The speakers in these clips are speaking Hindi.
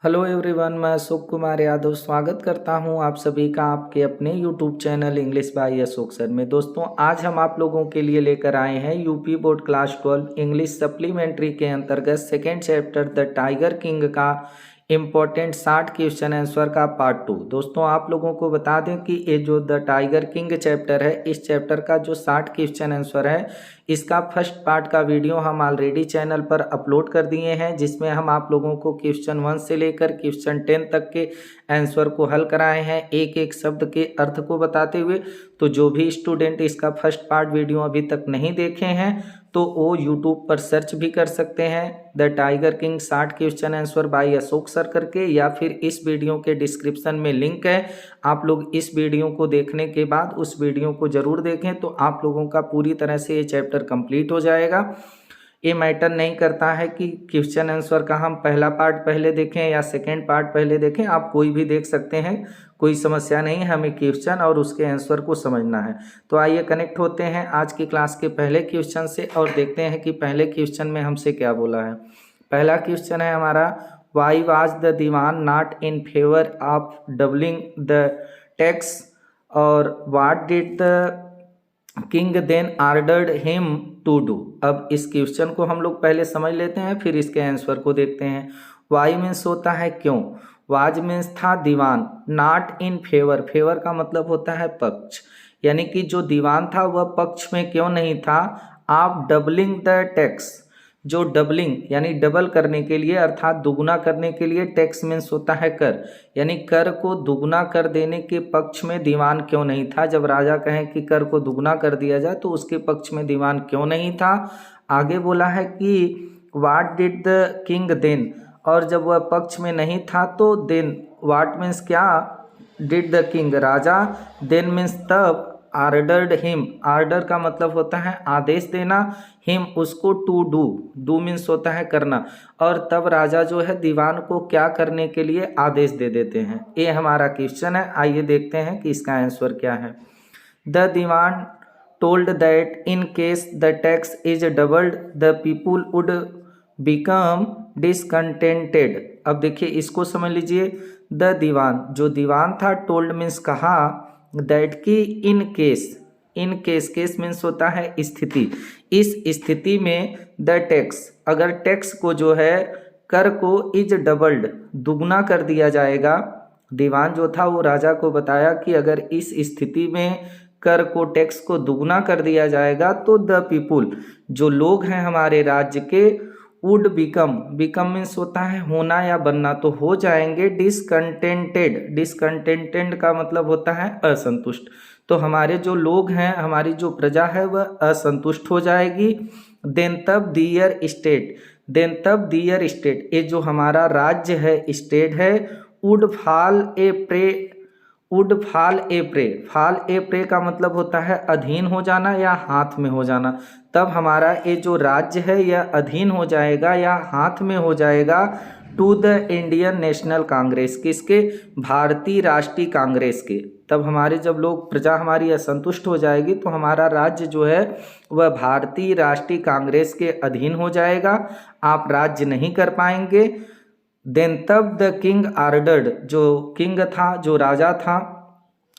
हेलो एवरीवन, मैं अशोक कुमार यादव स्वागत करता हूं आप सभी का आपके अपने YouTube channel English by Ashok sir में। दोस्तों, आज हम आप लोगों के लिए लेकर आए हैं UP board class 12 English supplementary के अंतर्गत second chapter the tiger king का इम्पोर्टेंट 60 क्वेश्चन आंसर का पार्ट 2। दोस्तों, आप लोगों को बता दें कि ये जो द टाइगर किंग चैप्टर है, इस चैप्टर का जो 60 क्वेश्चन आंसर है, इसका फर्स्ट पार्ट का वीडियो हम ऑलरेडी चैनल पर अपलोड कर दिए हैं, जिसमें हम आप लोगों को क्वेश्चन 1 से लेकर क्वेश्चन 10 तक के आंसर को हल कराए हैं, एक एक शब्द के अर्थ को बताते हुए। तो जो भी स्टूडेंट इसका फर्स्ट पार्ट वीडियो अभी तक नहीं देखे हैं तो वो यूट्यूब पर सर्च भी कर सकते हैं the tiger king 60 question answer by Ashok sir करके, या फिर इस वीडियो के डिस्क्रिप्शन में लिंक है। आप लोग इस वीडियो को देखने के बाद उस वीडियो को जरूर देखें, तो आप लोगों का पूरी तरह से ये चैप्टर कंप्लीट हो जाएगा। ये मैटर नहीं करता है कि क्वेश्चन आंसर का हम पहला पार्ट पहले देखें या सेकेंड पार्ट पहले देखें, आप कोई भी देख सकते हैं, कोई समस्या नहीं है। हमें क्वेश्चन और उसके आंसर को समझना है। तो आइए कनेक्ट होते हैं आज की क्लास के पहले क्वेश्चन से और देखते हैं कि पहले क्वेश्चन में हमसे क्या बोला है। पहला क्वेश्चन है हमारा, why was the dewan not in favour of doubling the tax, और what did the king then ordered him to do. अब इस क्वेश्चन को हम लोग पहले समझ लेते हैं, फिर इसके आंसर को देखते हैं। वाई मीन्स होता है क्यों, वाज मीन्स था दीवान, नॉट इन फेवर, फेवर का मतलब होता है पक्ष, यानी कि जो दीवान था वह पक्ष में क्यों नहीं था। आप डबलिंग द टैक्स, जो डबलिंग यानी डबल करने के लिए अर्थात दुगुना करने के लिए, टैक्स मीन्स होता है कर, यानी कर को दुगुना कर देने के पक्ष में दीवान क्यों नहीं था। जब राजा कहें कि कर को दुगुना कर दिया जाए तो उसके पक्ष में दीवान क्यों नहीं था। आगे बोला है कि what did the king then, और जब वह पक्ष में नहीं था तो देन, व्हाट मीन्स क्या, डिड द किंग राजा, देन मीन्स तब, आर्डर्ड हिम, आर्डर का मतलब होता है आदेश देना, हिम उसको, टू डू, डू मीन्स होता है करना, और तब राजा जो है दीवान को क्या करने के लिए आदेश दे देते हैं। ये हमारा क्वेश्चन है। आइए देखते हैं कि इसका आंसर क्या है। The Dewan told that in case the tax is doubled the people would become discontented. अब देखिए इसको समझ लीजिए। द दीवान, जो दीवान था, टोल्ड मीन्स कहा, दैट की in case, in case, case means होता है स्थिति, इस स्थिति में द टैक्स, अगर टैक्स को जो है कर को इज डबल्ड, दुगना कर दिया जाएगा। दीवान जो था वो राजा को बताया कि अगर इस स्थिति में कर को, टैक्स को दुगना कर दिया जाएगा तो द पीपुल, जो लोग हैं हमारे राज्य के, वुड बिकम, बिकम मीन्स होता है होना या बनना, तो हो जाएंगे डिसकंटेंटेड, डिसकंटेंटेड का मतलब होता है असंतुष्ट। तो हमारे जो लोग हैं, हमारी जो प्रजा है वह असंतुष्ट हो जाएगी। देन तब दियर स्टेट, देन तब दियर स्टेट, ये जो हमारा राज्य है, स्टेट है, would fall A pray, would fall A pray, fall A pray का मतलब होता है अधीन हो जाना या हाथ में हो जाना। तब हमारा ये जो राज्य है यह अधीन हो जाएगा या हाथ में हो जाएगा to the Indian National Congress, किसके, भारतीय राष्ट्रीय कांग्रेस के। तब हमारे जब लोग, प्रजा हमारी असंतुष्ट हो जाएगी तो हमारा राज्य जो है वह भारतीय राष्ट्रीय कांग्रेस के अधीन हो जाएगा, आप राज्य नहीं कर पाएंगे। देन तब द किंग आर्डर्ड, जो किंग था, जो राजा था,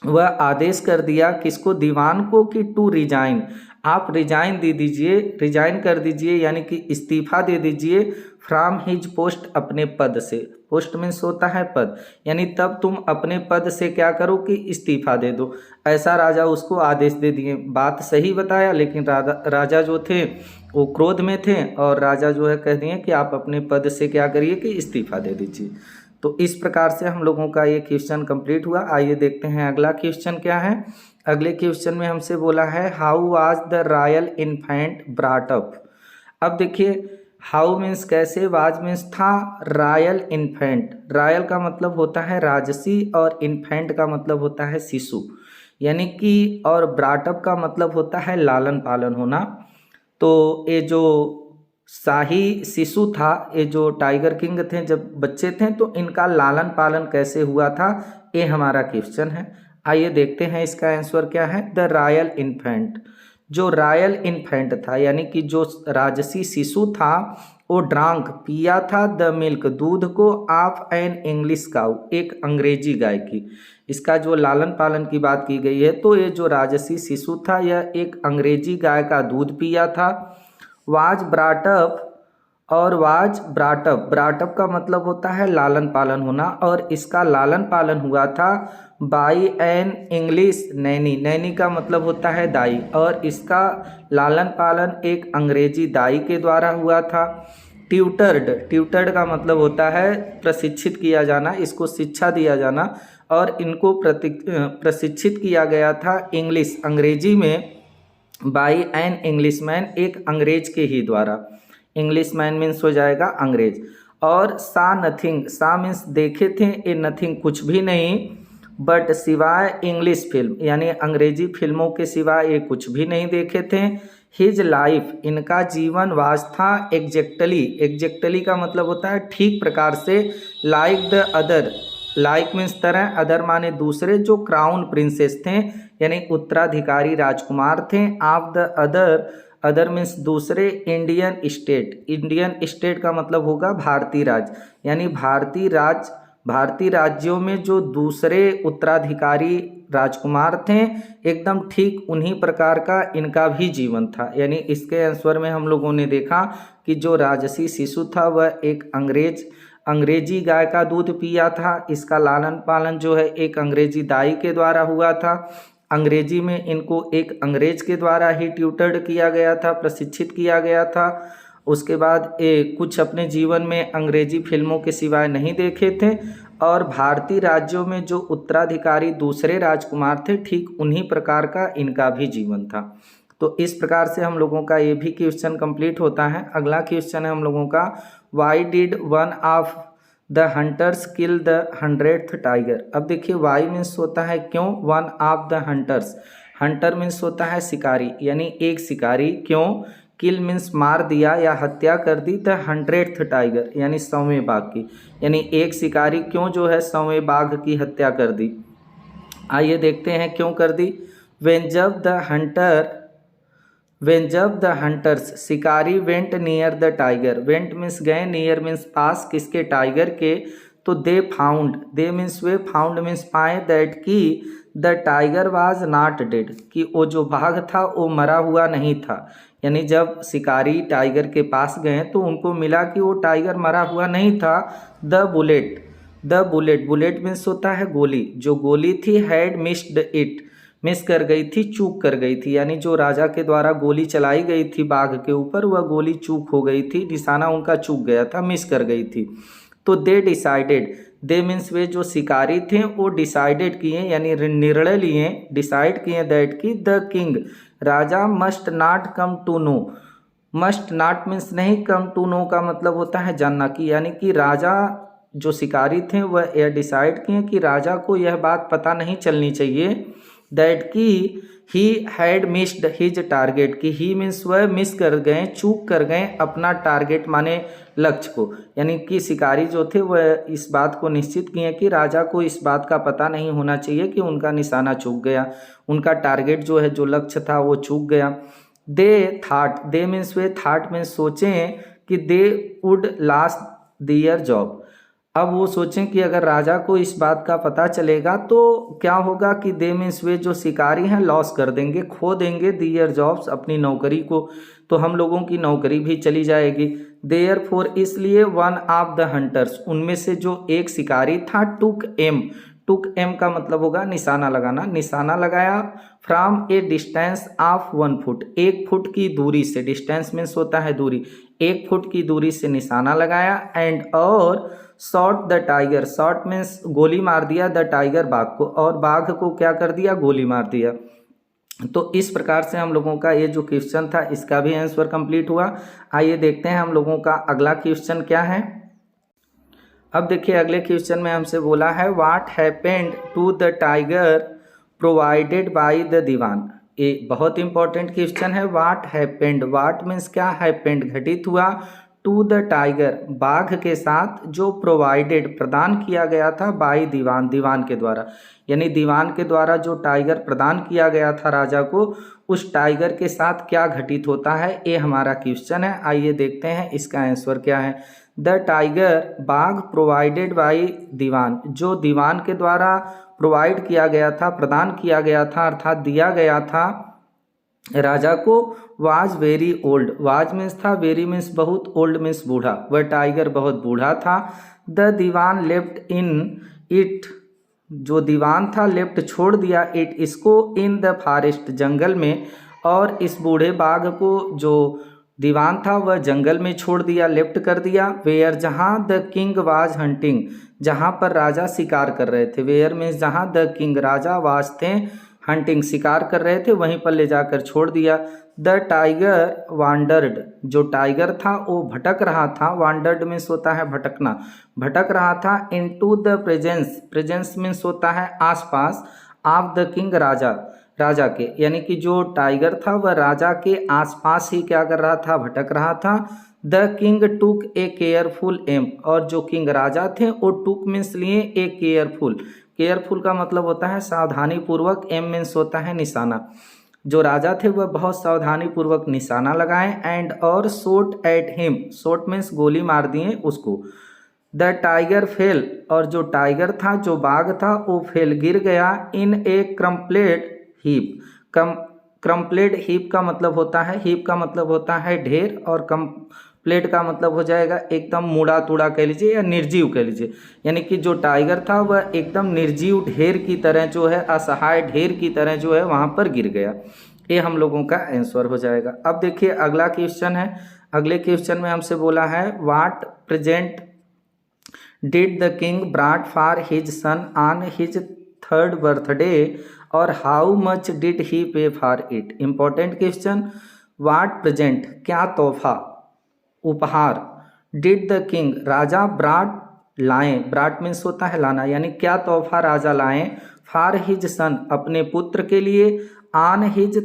वह आदेश कर दिया किसको, दीवान को, कि टू रिजाइन, आप रिजाइन दे दीजिए, रिजाइन कर दीजिए, यानी कि इस्तीफा दे दीजिए, फ्रॉम हिज पोस्ट, अपने पद से। पोस्ट मीन्स होता है पद, यानी तब तुम अपने पद से क्या करो कि इस्तीफा दे दो। ऐसा राजा उसको आदेश दे दिए। बात सही बताया, लेकिन राजा जो थे वो क्रोध में थे, और राजा जो है कह दिए कि आप अपने पद से क्या करिए कि इस्तीफा दे दीजिए। तो इस प्रकार से हम लोगों का ये क्वेश्चन कंप्लीट हुआ। आइए देखते हैं अगला क्वेश्चन क्या है। अगले क्वेश्चन में हमसे बोला है, how was the royal infant brought up. अब देखिए, हाउ मीन्स कैसे, वाज मीन्स था, रॉयल इन्फेंट, रॉयल का मतलब होता है राजसी, और इन्फेंट का मतलब होता है शिशु, यानी कि, और ब्रॉट अप का मतलब होता है लालन पालन होना। तो ये जो शाही शिशु था, ये जो टाइगर किंग थे, जब बच्चे थे तो इनका लालन पालन कैसे हुआ था, ये हमारा क्वेश्चन है। आइए देखते हैं इसका आंसर क्या है। द रॉयल इन्फेंट, जो रॉयल इन्फेंट था, यानी कि जो राजसी शिशु था, ओ ड्रांक पिया था द मिल्क दूध को ऑफ एन इंग्लिश काउ एक अंग्रेजी गाय की। इसका जो लालन पालन की बात की गई है तो ये जो राजसी शिशु था यह एक अंग्रेजी गाय का दूध पिया था। वाज ब्राटअप और वाज ब्राटअप, ब्राटअप का मतलब होता है लालन पालन होना, और इसका लालन पालन हुआ था by an English Naini, Naini का मतलब होता है दाई, और इसका लालन पालन एक अंग्रेजी दाई के द्वारा हुआ था। ट्यूटर्ड, ट्यूटर्ड का मतलब होता है प्रशिक्षित किया जाना, इसको शिक्षा दिया जाना, और इनको प्रशिक्षित किया गया था इंग्लिश अंग्रेजी में बाई एन इंग्लिशमैन एक अंग्रेज के ही द्वारा। इंग्लिशमैन मीन्स हो जाएगा अंग्रेज। और सा नथिंग, सा मीन्स देखे थे, ए नथिंग कुछ भी नहीं, बट सिवाय इंग्लिश फिल्म यानी अंग्रेजी फिल्मों के सिवाय ये कुछ भी नहीं देखे थे। हिज लाइफ, इनका जीवन वाज था एग्जैक्टली, एग्जैक्टली का मतलब होता है ठीक प्रकार से, like the other, like means तरह, अदर माने दूसरे, जो क्राउन प्रिंसेस थे यानी उत्तराधिकारी राजकुमार थे, of the other, other means दूसरे, इंडियन स्टेट, इंडियन स्टेट का मतलब होगा भारतीय राज्य, यानी भारतीय राज्यों में जो दूसरे उत्तराधिकारी राजकुमार थे एकदम ठीक उन्हीं प्रकार का इनका भी जीवन था। यानी इसके आंसर में हम लोगों ने देखा कि जो राजसी शिशु था वह एक अंग्रेजी गाय का दूध पिया था, इसका लालन पालन जो है एक अंग्रेजी दाई के द्वारा हुआ था, अंग्रेजी में इनको एक अंग्रेज के द्वारा ही ट्यूटर्ड किया गया था, प्रशिक्षित किया गया था। उसके बाद कुछ अपने जीवन में अंग्रेजी फिल्मों के सिवाय नहीं देखे थे, और भारतीय राज्यों में जो उत्तराधिकारी दूसरे राजकुमार थे ठीक उन्हीं प्रकार का इनका भी जीवन था। तो इस प्रकार से हम लोगों का ये भी क्वेश्चन कंप्लीट होता है। अगला क्वेश्चन है हम लोगों का, why did one of the hunters kill the 100th tiger. अब देखिए वाई मीन्स होता है क्यों, one of the hunters, Hunter means होता है शिकारी, यानी एक शिकारी, क्यों, किल मीन्स मार दिया या हत्या कर दी, द 100th टाइगर यानी 100वें बाघ की, यानी एक शिकारी क्यों जो है 100वें बाघ की हत्या कर दी। आइए देखते हैं क्यों कर दी। वेन जब द हंटर्स, शिकारी went near the tiger, went means गए, नियर मीन्स पास, किसके, टाइगर के, तो they found, they means way, found means पाए, दैट की the tiger was not dead, कि वो जो बाघ था वो मरा हुआ नहीं था। यानी जब शिकारी टाइगर के पास गए तो उनको मिला कि वो टाइगर मरा हुआ नहीं था। द बुलेट, बुलेट मीन्स होता है गोली, जो गोली थी हैड मिस्ड इट, मिस कर गई थी, चूक कर गई थी, यानी जो राजा के द्वारा गोली चलाई गई थी बाघ के ऊपर वह गोली चूक हो गई थी, निशाना उनका चूक गया था, मिस कर गई थी। तो दे डिसाइडेड, दे मीन्स वे जो शिकारी थे वो डिसाइडेड किए यानी निर्णय लिए, डिसाइड किए दैट की द किंग, राजा must not come to know, must not means नहीं, कम टू नो का मतलब होता है जानना की, यानी कि राजा जो शिकारी थे वह यह डिसाइड किए कि राजा को यह बात पता नहीं चलनी चाहिए, दैट की he had missed his target, की ही मीन्स वह मिस कर गए, चूक कर गए अपना टारगेट माने लक्ष्य को, यानी कि शिकारी जो थे वह इस बात को निश्चित किए कि राजा को इस बात का पता नहीं होना चाहिए कि उनका निशाना चूक गया, उनका टारगेट जो है जो लक्ष्य था वो चूक गया। दे थाट, दे मीन्स वे, थाट मीन्स सोचें कि they would lost their job, अब वो सोचें कि अगर राजा को इस बात का पता चलेगा तो क्या होगा कि दे मीन्स वे जो शिकारी हैं लॉस कर देंगे, खो देंगे देयर जॉब्स, अपनी नौकरी को, तो हम लोगों की नौकरी भी चली जाएगी। देयर फोर इसलिए वन ऑफ द हंटर्स, उनमें से जो एक शिकारी था, टुक एम का मतलब होगा निशाना लगाना, निशाना लगाया from A distance of 1 foot, 1 foot की दूरी से, डिस्टेंस मीन्स होता है दूरी, 1 फुट की दूरी से निशाना लगाया, एंड और shot the tiger, shot means गोली मार दिया, द टाइगर बाघ को, और बाघ को क्या कर दिया, गोली मार दिया। तो इस प्रकार से हम लोगों का ये जो क्वेश्चन था इसका भी आंसर कंप्लीट हुआ। आइए देखते हैं हम लोगों का अगला क्वेश्चन क्या है। अब देखिए अगले क्वेश्चन में हमसे बोला है what happened to the tiger provided by the dewan. ये बहुत इंपॉर्टेंट क्वेश्चन है। व्हाट हैपेंड, व्हाट मीन्स क्या, हैपेंड घटित हुआ, टू द टाइगर, बाघ के साथ, जो प्रोवाइडेड, प्रदान किया गया था, बाय दीवान, दीवान के द्वारा, यानी दीवान के द्वारा जो टाइगर प्रदान किया गया था राजा को, उस टाइगर के साथ क्या घटित होता है, ये हमारा क्वेश्चन है। आइए देखते हैं इसका आंसर क्या है। द टाइगर, बाघ, प्रोवाइडेड बाय दीवान, जो दीवान के द्वारा प्रोवाइड किया गया था, प्रदान किया गया था, अर्थात दिया गया था राजा को, was very old, was means था, वेरी मीन्स बहुत, ओल्ड मीन्स बूढ़ा, वह टाइगर बहुत बूढ़ा था। The Dewan left in it, जो दीवान था लेफ्ट छोड़ दिया, इट इसको, इन द फॉरेस्ट जंगल में, और इस बूढ़े बाघ को जो दीवान था वह जंगल में छोड़ दिया, लेफ्ट कर दिया। वेयर, जहाँ, द किंग वाज हंटिंग, जहाँ पर राजा शिकार कर रहे थे, वेयर मीन्स जहाँ, द किंग राजा, वाज थे, हंटिंग शिकार कर रहे थे, वहीं पर ले जाकर छोड़ दिया। द टाइगर वांडर्ड, जो टाइगर था वो भटक रहा था, वांडर्ड मीन्स होता है भटकना, भटक रहा था, into the presence, presence means होता है आसपास, ऑफ द किंग राजा, राजा के, यानी कि जो टाइगर था वह राजा के आसपास ही क्या कर रहा था, भटक रहा था। The king took a careful aim, और जो किंग राजा थे वो टुक मीन्स लिए, ए केयरफुल, केयरफुल का मतलब होता है सावधानी पूर्वक, एम मीन्स होता है निशाना, जो राजा थे वह बहुत सावधानी पूर्वक निशाना लगाए, एंड और shot at him, shot means गोली मार दिए उसको। द टाइगर फेल, और जो टाइगर था, जो बाघ था, वो फेल, गिर गया, इन ए क्रम्पलेड हीप, क्रम्पलेड हीप का मतलब होता है, हीप का मतलब होता है ढेर, और प्लेट का मतलब हो जाएगा एकदम मुड़ा तुड़ा कह लीजिए या निर्जीव कह लीजिए, यानी कि जो टाइगर था वह एकदम निर्जीव ढेर की तरह जो है, असहाय ढेर की तरह जो है वहाँ पर गिर गया। ये हम लोगों का आंसर हो जाएगा। अब देखिए अगला क्वेश्चन है। अगले क्वेश्चन में हमसे बोला है, what present did the king brought for his son on his third birthday, और हाउ मच डिड ही पे for it. Important question. What present, क्या तोहफा, उपहार, did the king, Raja, brought लाएं, ब्रॉट मीन्स होता है लाना, यानी क्या तोहफा राजा लाएं, फॉर हिज सन, अपने पुत्र के लिए, ऑन हिज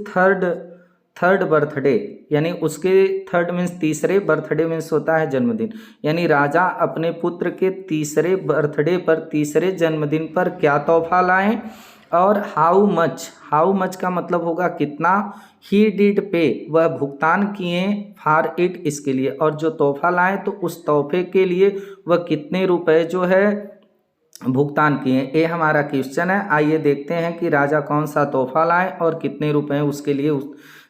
थर्ड बर्थडे, यानी उसके थर्ड मीन्स तीसरे, बर्थडे मीन्स होता है जन्मदिन, यानी राजा अपने पुत्र के तीसरे बर्थडे पर, तीसरे जन्मदिन पर क्या तोहफा लाएं, और हाउ मच का मतलब होगा कितना, ही डिड पे, वह भुगतान किए, फॉर इट, इसके लिए, और जो तोहफा लाए तो उस तोहफे के लिए वह कितने रुपए जो है भुगतान किए। ये हमारा क्वेश्चन है। आइए देखते हैं कि राजा कौन सा तोहफा लाए और कितने रुपए उसके लिए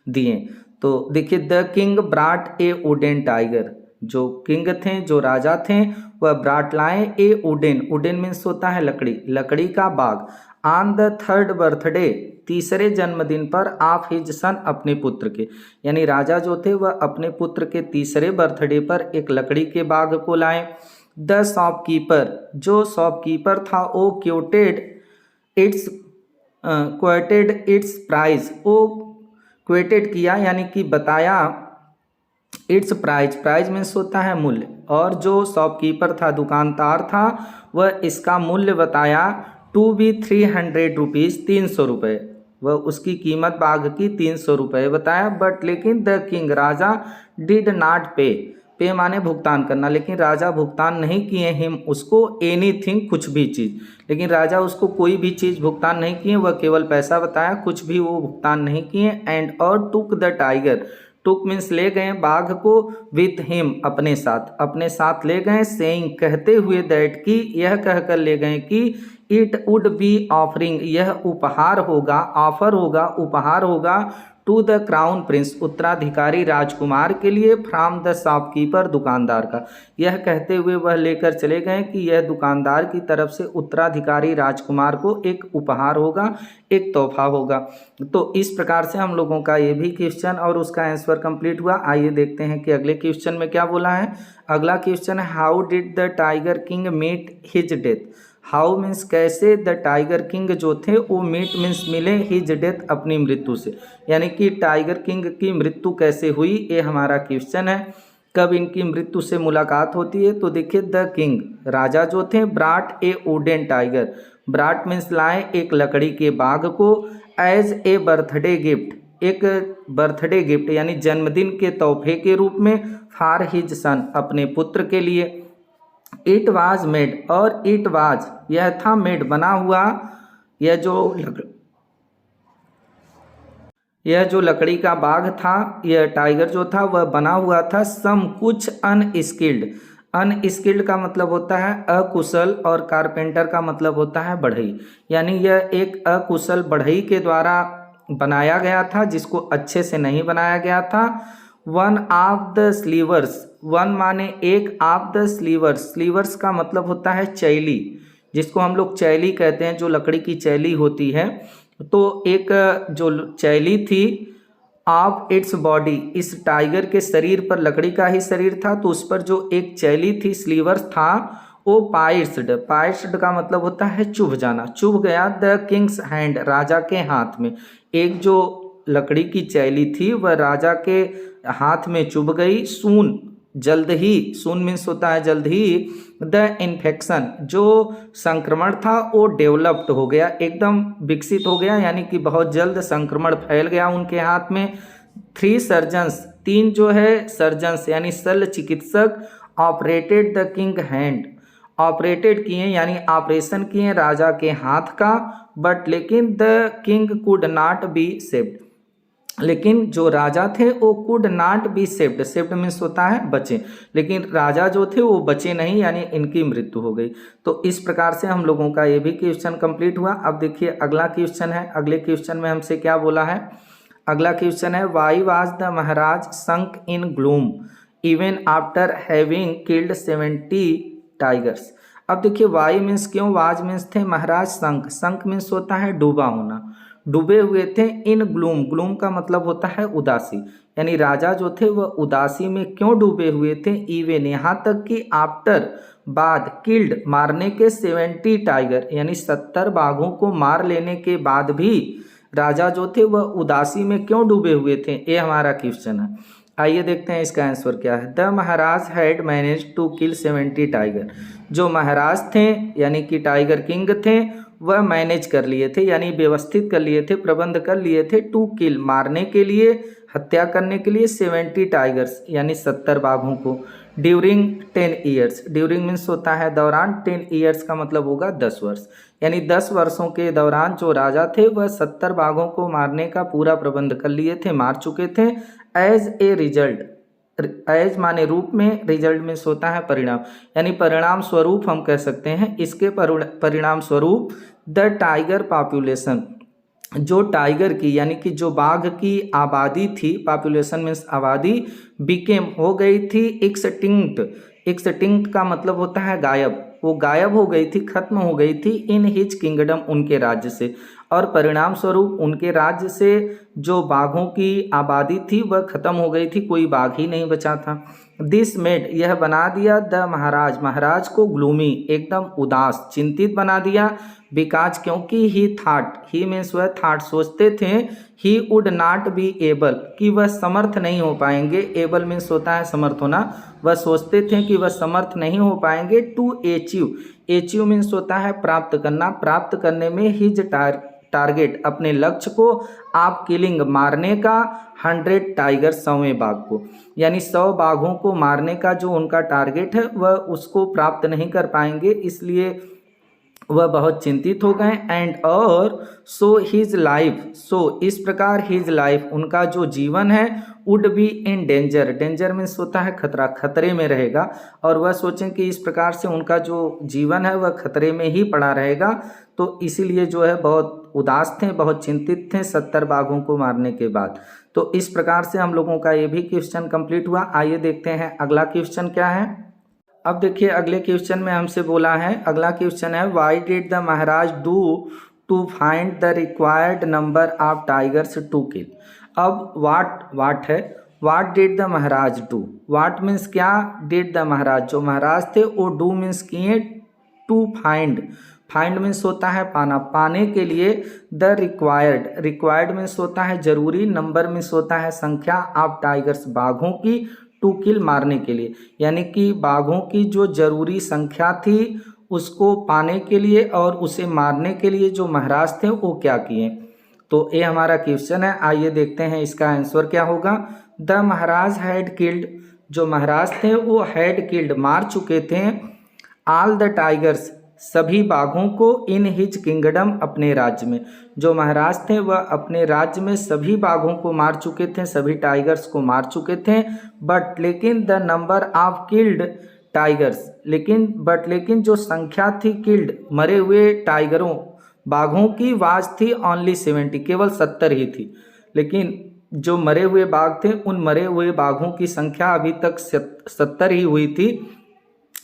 दिए। तो देखिए, the king brought a wooden tiger, जो किंग थे, जो राजा थे, वह ब्रॉट लाए ए वुडन, वुडन मीन्स होता है लकड़ी, लकड़ी का बाग, ऑन द थर्ड बर्थडे, तीसरे जन्मदिन पर, ऑफ हिज सन, अपने पुत्र के, यानी राजा जो थे वह अपने पुत्र के तीसरे बर्थडे पर एक लकड़ी के बाग को लाए। द शॉपकीपर, जो शॉपकीपर था वो क्वोटेड इट्स प्राइस, वो क्वेटेड किया यानी कि बताया, इट्स प्राइज मीन्स होता है मूल्य, और जो शॉपकीपर था, दुकानदार था, वह इसका मूल्य बताया, टू बी 300 रुपीज़, 300 रुपये, वह उसकी कीमत बाघ की 300 रुपये बताया। बट लेकिन the king, Raja, did not पे माने भुगतान करना, लेकिन राजा भुगतान नहीं किए हिम, उसको, एनीथिंग, कुछ भी चीज़, लेकिन राजा उसको कोई भी चीज़ भुगतान नहीं किए, वह केवल पैसा बताया, कुछ भी वो भुगतान नहीं किए। एंड और took the tiger, took means ले गए बाघ को, विथ हिम, अपने साथ ले गए, सेइंग, कहते हुए, दैट की, यह कहकर ले गए कि, इट वुड बी ऑफरिंग, यह उपहार होगा, ऑफर होगा, उपहार होगा, टू द क्राउन प्रिंस, उत्तराधिकारी राजकुमार के लिए, फ्रॉम द शॉपकीपर, दुकानदार का, यह कहते हुए वह लेकर चले गए कि यह दुकानदार की तरफ से उत्तराधिकारी राजकुमार को एक उपहार होगा, एक तोहफा होगा। तो इस प्रकार से हम लोगों का ये भी क्वेश्चन और उसका आंसर कंप्लीट हुआ। आइए देखते हैं कि अगले क्वेश्चन में क्या बोला है। अगला क्वेश्चन है, how did the tiger king meet his death. How means कैसे, द टाइगर किंग जो थे वो मीट मीन्स मिले, हिज डेथ, अपनी मृत्यु से, यानी कि टाइगर किंग की मृत्यु कैसे हुई, ये हमारा क्वेश्चन है। कब इनकी मृत्यु से मुलाकात होती है, तो देखिए, द किंग, राजा जो थे, brought a wooden tiger, brought means लाए एक लकड़ी के बाघ को, एज ए बर्थडे गिफ्ट, एक बर्थडे गिफ्ट यानी जन्मदिन के तोहफे के रूप में, फॉर हिज सन, अपने पुत्र के लिए। इट वाज मेड, और इट वाज यह था, मेड बना हुआ, यह जो लकड़ी का बाघ था, यह टाइगर जो था वह बना हुआ था सम कुछ अनस्किल्ड। अनस्किल्ड का मतलब होता है अकुशल, और कारपेंटर का मतलब होता है बढ़ई। यानी यह एक अकुशल बढ़ई के द्वारा बनाया गया था, जिसको अच्छे से नहीं बनाया गया था। One of the slivers, one माने एक, ऑफ द स्लीवर्स, स्लीवर्स का मतलब होता है चैली, जिसको हम लोग चैली कहते हैं, जो लकड़ी की चैली होती है। तो एक जो चैली थी ऑफ इट्स बॉडी, इस टाइगर के शरीर पर, लकड़ी का ही शरीर था तो उस पर जो एक चैली थी, स्लीवर्स था, वो पाइस्ड, पाइस्ड का मतलब होता है चुभ जाना, चुभ गया द किंग्स हैंड, राजा के हाथ में। एक जो लकड़ी की चैली थी वह राजा के हाथ में चुभ गई। सून, जल्द ही, सून मीन्स होता है जल्द ही। द इन्फेक्शन, जो संक्रमण था वो डेवलप्ड हो गया, एकदम विकसित हो गया, यानी कि बहुत जल्द संक्रमण फैल गया उनके हाथ में। 3 सर्जन्स, 3 जो है सर्जन्स यानी शल्य चिकित्सक, operated the king hand, operated किए यानी ऑपरेशन किए राजा के हाथ का। बट लेकिन the king could not be saved, लेकिन जो राजा थे वो could not be saved, saved means होता है बचे, लेकिन राजा जो थे वो बचे नहीं, यानी इनकी मृत्यु हो गई। तो इस प्रकार से हम लोगों का ये भी क्वेश्चन कंप्लीट हुआ। अब देखिए अगला क्वेश्चन है, अगले क्वेश्चन में हमसे क्या बोला है। अगला क्वेश्चन है Y was the Maharaj sunk in gloom even after having killed 70 tigers. अब देखिए वाई मीन्स क्यों, वाज मीन्स थे, महाराज संक, संक मीन्स होता है डूबा होना, डूबे हुए थे। इन ग्लूम, ग्लूम का मतलब होता है उदासी, यानी राजा जो थे वह उदासी में क्यों डूबे हुए थे। इवन, यहाँ तक कि आफ्टर, बाद, किल्ड, मारने के 70 टाइगर यानी 70 बाघों को मार लेने के बाद भी राजा जो थे वह उदासी में क्यों डूबे हुए थे, ये हमारा क्वेश्चन है। आइए देखते हैं इसका आंसर क्या है। The Maharaja had managed to kill 70 tiger, जो महाराज थे यानी कि टाइगर किंग थे, वह मैनेज कर लिए थे यानी व्यवस्थित कर लिए थे, प्रबंध कर लिए थे, टू किल, मारने के लिए, हत्या करने के लिए 70 टाइगर्स यानी 70 बाघों को। ड्यूरिंग 10 ईयर्स, ड्यूरिंग मीन्स होता है दौरान, 10 ईयर्स का मतलब होगा 10 वर्ष, यानी 10 वर्षों के दौरान जो राजा थे वह 70 बाघों को मारने का पूरा प्रबंध कर लिए थे, मार चुके थे। एज ए रिजल्ट, एज माने रूप में, रिजल्ट मीन्स होता है परिणाम, यानी परिणाम स्वरूप हम कह सकते हैं, इसके परिणाम स्वरूप द टाइगर पॉपुलेशन, जो टाइगर की यानी कि जो बाघ की आबादी थी, पॉपुलेशन मीन्स आबादी, बिकेम हो गई थी एक्सटिंक्ट, एक्सटिंक्ट का मतलब होता है गायब, वो गायब हो गई थी, खत्म हो गई थी। इन हिज किंगडम, उनके राज्य से, और परिणाम स्वरूप उनके राज्य से जो बाघों की आबादी थी वह खत्म हो गई थी, कोई बाघ ही नहीं बचा था। दिस मेड, यह बना दिया द महाराज, महाराज को ग्लूमी, एकदम उदास, चिंतित बना दिया। बिकॉज, क्योंकि ही थाट, ही मीन्स वह थाट, सोचते थे, he would not be able, कि वह समर्थ नहीं हो पाएंगे, एबल मीन्स होता है समर्थ होना, वह सोचते थे कि वह समर्थ नहीं हो पाएंगे। टू अचीव, अचीव मीन्स होता है प्राप्त करना, प्राप्त करने में हिज टारगेट, अपने लक्ष्य को, आप किलिंग, मारने का, 100 टाइगर, 100वें बाघ को, यानी 100 बाघों को मारने का जो उनका टारगेट है वह उसको प्राप्त नहीं कर पाएंगे, इसलिए वह बहुत चिंतित हो गए। एंड और सो हिज लाइफ, सो इस प्रकार हिज लाइफ, उनका जो जीवन है, would be in danger, danger means होता है खतरा, खतरे में रहेगा, और वह सोचें कि इस प्रकार से उनका जो जीवन है वह खतरे में ही पड़ा रहेगा, तो इसीलिए जो है बहुत उदास थे, बहुत चिंतित थे 70 बाघों को मारने के बाद। तो इस प्रकार से हम लोगों का ये भी क्वेश्चन कंप्लीट हुआ। आइए देखते हैं अगला क्वेश्चन क्या है। अब देखिए अगले क्वेश्चन में हमसे बोला है, अगला क्वेश्चन है why did the Maharaja do to find the required number of tigers to kill. अब वाट है, what did the Maharaja do, what means क्या, डिड द महाराज, जो महाराज थे वो डू मीन्स किए, टू फाइंड, फाइंड मीन्स होता है पाना, पाने के लिए, द रिक्वायर्ड, रिक्वायर्ड मीन्स होता है जरूरी, नंबर मीन्स होता है संख्या, ऑफ टाइगर्स, बाघों की, टू किल, मारने के लिए, यानी कि बाघों की जो जरूरी संख्या थी उसको पाने के लिए और उसे मारने के लिए जो महाराज थे वो क्या किए। तो ये हमारा क्वेश्चन है। आइए देखते हैं इसका आंसर क्या होगा। द महाराज हैड किल्ड जो महाराज थे वो हैड किल्ड मार चुके थे ऑल द टाइगर्स सभी बाघों को इन हिज किंगडम अपने राज्य में। जो महाराज थे वह अपने राज्य में सभी बाघों को मार चुके थे, सभी टाइगर्स को मार चुके थे। बट लेकिन the number of killed tigers लेकिन जो संख्या थी किल्ड मरे हुए टाइगरों बाघों की वाज थी ओनली 70, केवल 70 ही थी। लेकिन जो मरे हुए बाघ थे उन मरे हुए बाघों की संख्या अभी तक 70 ही हुई थी,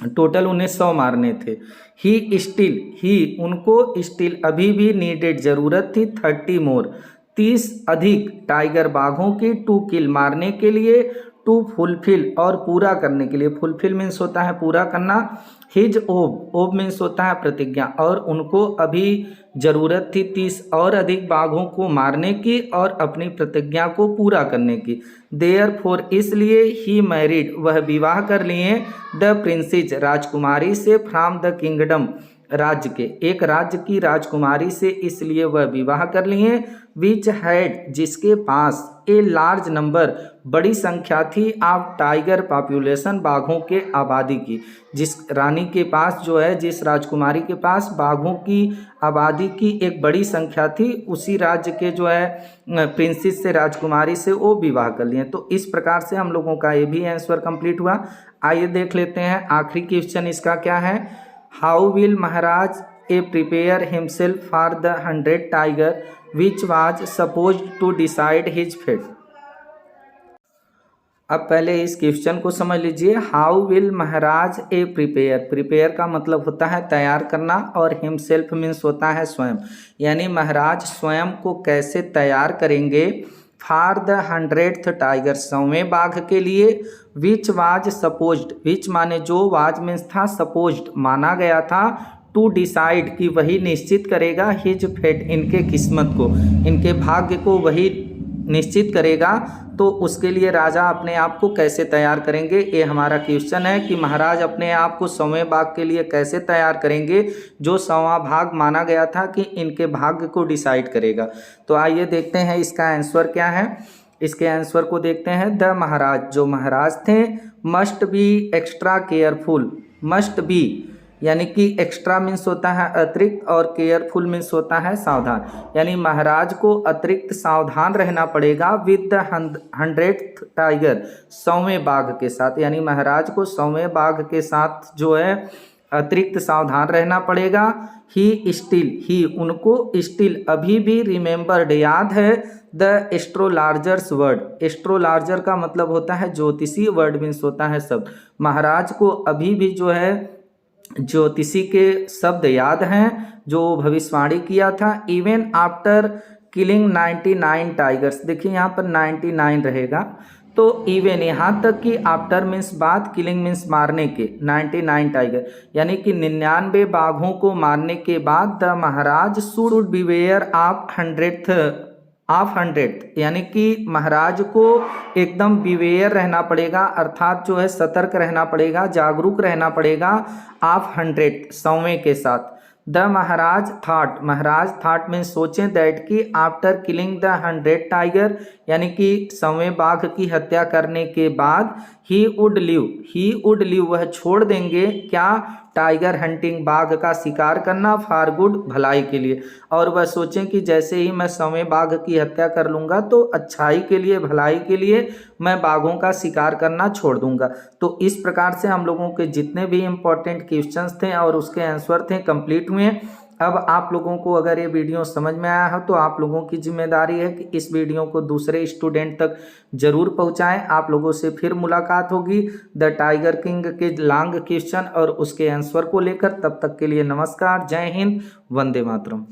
टोटल उन्हें 100 मारने थे। ही उनको स्टिल अभी भी नीडेड जरूरत थी 30 मोर 30 अधिक टाइगर बाघों की टू किल मारने के लिए, टू फुलफिल और पूरा करने के लिए। फुलफिल मीन्स होता है पूरा करना, हिज ओब मीन्स होता है प्रतिज्ञा, और उनको अभी जरूरत थी 30 और अधिक बाघों को मारने की और अपनी प्रतिज्ञा को पूरा करने की। देयरफॉर इसलिए ही मैरिड वह विवाह कर लिए द प्रिंसेस राजकुमारी से फ्रॉम द किंगडम राज्य के एक राज्य की राजकुमारी से, इसलिए वह विवाह कर लिए विच हैड जिसके पास ए लार्ज नंबर बड़ी संख्या थी ऑफ टाइगर पॉपुलेशन बाघों के आबादी की। जिस रानी के पास जो है, जिस राजकुमारी के पास बाघों की आबादी की एक बड़ी संख्या थी, उसी राज्य के जो है प्रिंसेस से राजकुमारी से वो विवाह कर लिए। तो इस प्रकार से हम लोगों का ये भी आंसर कंप्लीट हुआ। आइए देख लेते हैं आखिरी क्वेश्चन इसका क्या है। How will Maharaja a prepare himself for the 100 tiger which was suppose to decide his fate. अब पहले इस क्वेश्चन को समझ लीजिए। How will Maharaja a prepare का मतलब होता है तैयार करना, और हिमसेल्फ मीन्स होता है स्वयं, यानी महाराज स्वयं को कैसे तैयार करेंगे फॉर द 100th टाइगर 100वें बाघ के लिए। विच वाज सपोज्ड, विच माने जो, वाज मीन्स था, सपोज्ड माना गया था, टू डिसाइड कि वही निश्चित करेगा, हिज फेट इनके किस्मत को, इनके भाग्य को वही निश्चित करेगा। तो उसके लिए राजा अपने आप को कैसे तैयार करेंगे, ये हमारा क्वेश्चन है कि महाराज अपने आप को 100वें बाघ के लिए कैसे तैयार करेंगे, जो 100वां भाग माना गया था कि इनके भाग्य को डिसाइड करेगा। तो आइए देखते हैं इसका आंसर क्या है। इसके आंसर को देखते हैं। द महाराज, जो महाराज थे, must be extra careful, must be यानी कि एक्स्ट्रा मीन्स होता है अतिरिक्त और केयरफुल मीन्स होता है सावधान, यानी महाराज को अतिरिक्त सावधान रहना पड़ेगा विद द 100th टाइगर 100वें बाघ के साथ, यानी महाराज को 100वें बाघ के साथ जो है अतिरिक्त सावधान रहना पड़ेगा। ही उनको स्टिल अभी भी रिमेंबर्ड याद है द एस्ट्रोलार्जर्स वर्ड, एस्ट्रोलार्जर का मतलब होता है ज्योतिषी, वर्ड मीन्स होता है शब्द। महाराज को अभी भी जो है ज्योतिषी के शब्द याद हैं जो भविष्यवाणी किया था। इवन आफ्टर किलिंग 99 टाइगर्स, देखिए यहाँ पर 99 रहेगा, तो इवन यहाँ तक कि आफ्टर मीन्स बाद, किलिंग मीन्स मारने के, 99 टाइगर यानी कि 99 बाघों को मारने के बाद the Maharaj should beware of 100th यानी कि महाराज को एकदम बिवेयर रहना पड़ेगा, अर्थात जो है सतर्क रहना पड़ेगा, जागरूक रहना पड़ेगा ऑफ 100 100वें के साथ। द महाराज थाट में सोचें दैट कि आफ्टर किलिंग द 100 टाइगर यानी कि 100वें बाघ की हत्या करने के बाद ही वुड लिव वह छोड़ देंगे क्या, टाइगर हंटिंग बाघ का शिकार करना, फॉर गुड भलाई के लिए। और वह सोचें कि जैसे ही मैं 100वें बाघ की हत्या कर लूँगा तो अच्छाई के लिए, भलाई के लिए मैं बाघों का शिकार करना छोड़ दूंगा। तो इस प्रकार से हम लोगों के जितने भी इम्पोर्टेंट क्वेश्चंस थे और उसके आंसर थे कंप्लीट हुए। अब आप लोगों को अगर ये वीडियो समझ में आया हो तो आप लोगों की जिम्मेदारी है कि इस वीडियो को दूसरे स्टूडेंट तक जरूर पहुंचाएं। आप लोगों से फिर मुलाकात होगी द टाइगर किंग के लॉन्ग क्वेश्चन और उसके आंसर को लेकर। तब तक के लिए नमस्कार, जय हिंद, वंदे मातरम।